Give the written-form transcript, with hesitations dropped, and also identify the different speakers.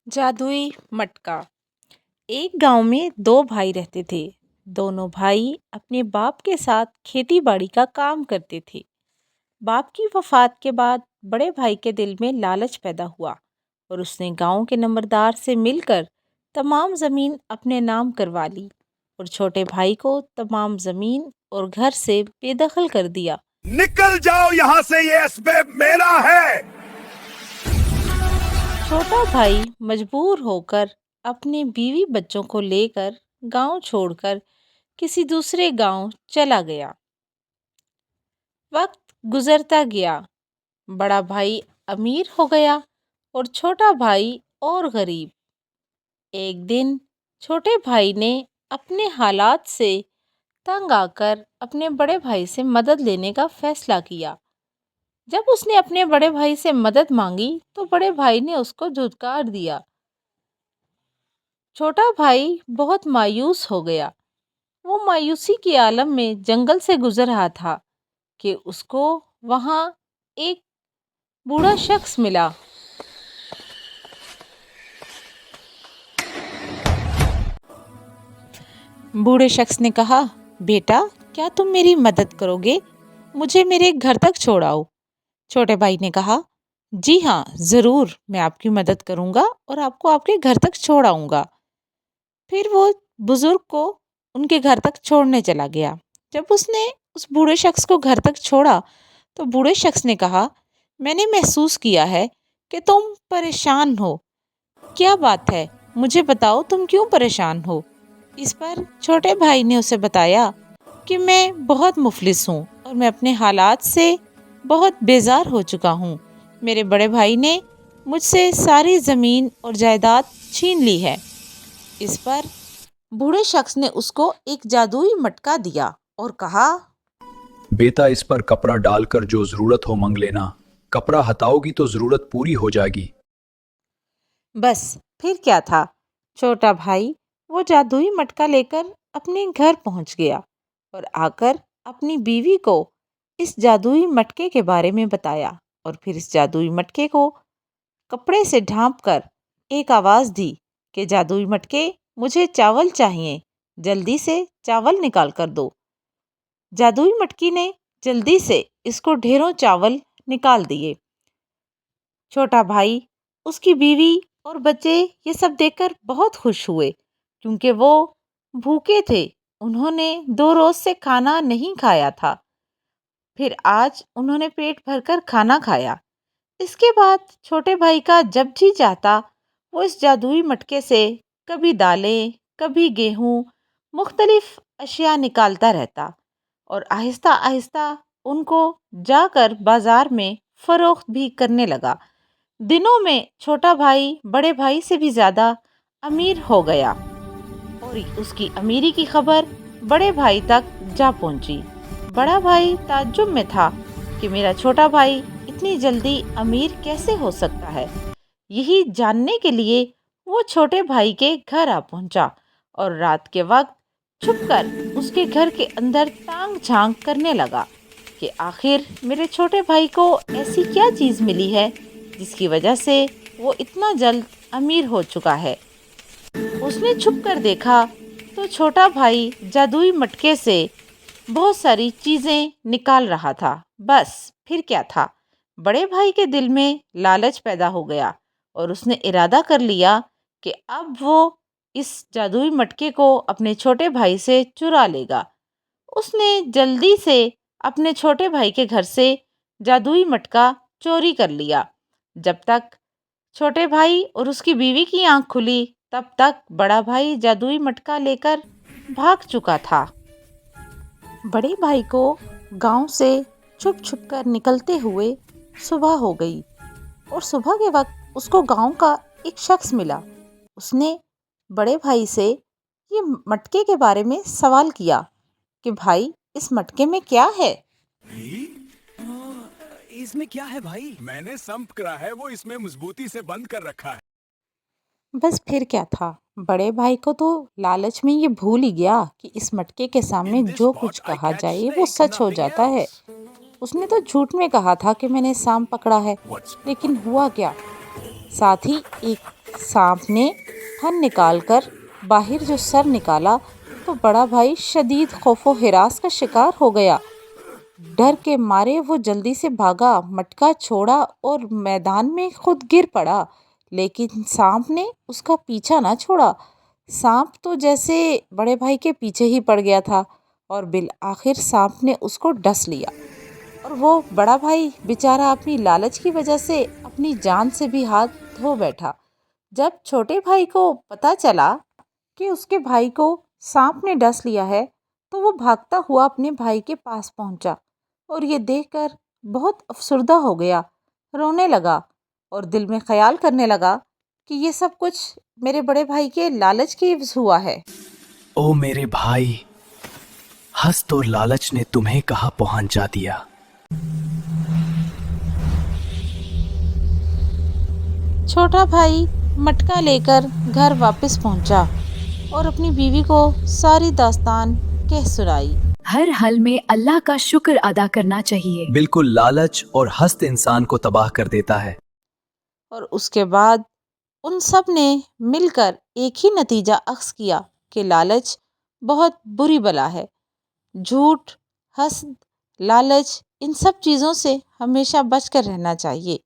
Speaker 1: जादुई मटका। एक गांव में दो भाई रहते थे। दोनों भाई अपने बाप के साथ खेती बाड़ी का काम करते थे। बाप की वफात के बाद बड़े भाई के दिल में लालच पैदा हुआ और उसने गांव के नंबरदार से मिलकर तमाम ज़मीन अपने नाम करवा ली और छोटे भाई को तमाम ज़मीन और घर से बेदखल कर दिया।
Speaker 2: निकल जाओ यहाँ से, ये एस्बेब मेरा है।
Speaker 1: छोटा भाई मजबूर होकर अपने बीवी बच्चों को लेकर गांव छोड़कर किसी दूसरे गांव चला गया। वक्त गुजरता गया। बड़ा भाई अमीर हो गया और छोटा भाई और गरीब। एक दिन छोटे भाई ने अपने हालात से तंग आकर अपने बड़े भाई से मदद लेने का फैसला किया। जब उसने अपने बड़े भाई से मदद मांगी तो बड़े भाई ने उसको धुतकार दिया। छोटा भाई बहुत मायूस हो गया। वो मायूसी के आलम में जंगल से गुजर रहा था कि उसको वहाँ एक बूढ़ा शख्स मिला। बूढ़े शख्स ने कहा, बेटा क्या तुम मेरी मदद करोगे? मुझे मेरे घर तक छोड़ाओ। छोटे भाई ने कहा, जी हाँ ज़रूर, मैं आपकी मदद करूँगा और आपको आपके घर तक छोड़ाऊँगा। फिर वो बुज़ुर्ग को उनके घर तक छोड़ने चला गया। जब उसने उस बूढ़े शख्स को घर तक छोड़ा तो बूढ़े शख्स ने कहा, मैंने महसूस किया है कि तुम परेशान हो। क्या बात है, मुझे बताओ तुम क्यों परेशान हो? इस पर छोटे भाई ने उसे बताया कि मैं बहुत मुफलिस हूँ और मैं अपने हालात से बहुत बेजार हो चुका हूँ। मेरे बड़े भाई ने मुझसे सारी ज़मीन और जायदाद छीन ली है। इस पर बूढ़े शख्स ने उसको एक जादुई मटका दिया और कहा,
Speaker 3: बेटा इस पर कपड़ा डालकर जो जरूरत हो मांग लेना। कपड़ा हटाओगी तो जरूरत पूरी हो जाएगी।
Speaker 1: बस फिर क्या था, छोटा भाई वो जादुई मटका लेकर अपने घर पहुंच गया और आकर अपनी बीवी को इस जादुई मटके के बारे में बताया और फिर इस जादुई मटके को कपड़े से ढांप कर एक आवाज़ दी कि जादुई मटके, मुझे चावल चाहिए, जल्दी से चावल निकाल कर दो। जादुई मटकी ने जल्दी से इसको ढेरों चावल निकाल दिए। छोटा भाई, उसकी बीवी और बच्चे ये सब देखकर बहुत खुश हुए क्योंकि वो भूखे थे। उन्होंने 2 रोज से खाना नहीं खाया था। फिर आज उन्होंने पेट भरकर खाना खाया। इसके बाद छोटे भाई का जब जी चाहता वो इस जादुई मटके से कभी दालें, कभी गेहूँ, मुख्तलिफ अशिया निकालता रहता और आहिस्ता आहिस्ता उनको जाकर बाजार में फ़रोख्त भी करने लगा। दिनों में छोटा भाई बड़े भाई से भी ज़्यादा अमीर हो गया और उसकी अमीरी की खबर बड़े भाई तक जा पहुंची। बड़ा भाई ताज्जुब में था कि मेरा छोटा भाई इतनी जल्दी अमीर कैसे हो सकता है। यही जानने के लिए वो छोटे भाई के घर आ पहुंचा और रात के वक्त छुपकर उसके घर के अंदर तांग झांक करने लगा कि आखिर मेरे छोटे भाई को ऐसी क्या चीज़ मिली है जिसकी वजह से वो इतना जल्द अमीर हो चुका है। उसने छुप कर देखा तो छोटा भाई जादुई मटके से बहुत सारी चीज़ें निकाल रहा था। बस फिर क्या था, बड़े भाई के दिल में लालच पैदा हो गया और उसने इरादा कर लिया कि अब वो इस जादुई मटके को अपने छोटे भाई से चुरा लेगा। उसने जल्दी से अपने छोटे भाई के घर से जादुई मटका चोरी कर लिया। जब तक छोटे भाई और उसकी बीवी की आंख खुली तब तक बड़ा भाई जादुई मटका लेकर भाग चुका था। बड़े भाई को गांव से छुप छुप कर निकलते हुए सुबह हो गई और सुबह के वक्त उसको गांव का एक शख्स मिला। उसने बड़े भाई से ये मटके के बारे में सवाल किया कि भाई इस मटके में क्या है?
Speaker 2: इसमें क्या है भाई? मैंने संप करा है, वो इसमें मजबूती से बंद कर रखा है।
Speaker 1: बस फिर क्या था, बड़े भाई को तो लालच में ये भूल ही गया कि इस मटके के सामने जो कुछ कहा जाए वो सच हो जाता है। उसने तो झूठ में कहा था कि मैंने सांप पकड़ा है, लेकिन हुआ क्या, साथ ही एक سانپ نے پھن نکال کر باہر جو سر نکالا تو بڑا بھائی شدید خوف و ہراس کا شکار ہو گیا۔ ڈر کے مارے وہ جلدی سے بھاگا، مٹکا چھوڑا اور میدان میں خود گر پڑا، لیکن سانپ نے اس کا پیچھا نہ چھوڑا۔ سانپ تو جیسے بڑے بھائی کے پیچھے ہی پڑ گیا تھا اور بالآخر سانپ نے اس کو ڈس لیا، اور وہ بڑا بھائی بیچارہ اپنی لالچ کی وجہ سے اپنی جان سے بھی ہاتھ دھو بیٹھا۔ جب چھوٹے بھائی کو پتہ چلا کہ اس کے بھائی کو سانپ نے ڈس لیا ہے تو وہ بھاگتا ہوا اپنے بھائی کے پاس پہنچا اور یہ دیکھ کر بہت افسردہ ہو گیا، رونے لگا اور دل میں خیال کرنے لگا کہ یہ سب کچھ میرے بڑے بھائی کے لالچ کی وجہ ہوا ہے۔
Speaker 4: او میرے بھائی، حسد اور لالچ نے تمہیں کہاں پہنچا دیا؟
Speaker 1: چھوٹا بھائی مٹکا لے کر گھر واپس پہنچا اور اپنی بیوی کو ساری داستان کہہ سنائی۔
Speaker 5: ہر حال میں اللہ کا شکر ادا کرنا چاہیے۔
Speaker 3: بالکل، لالچ اور حسد انسان کو تباہ کر دیتا ہے۔
Speaker 1: اور اس کے بعد ان سب نے مل کر ایک ہی نتیجہ اخذ کیا کہ لالچ بہت بری بلا ہے۔ جھوٹ، حسد، لالچ، ان سب چیزوں سے ہمیشہ بچ کر رہنا چاہیے۔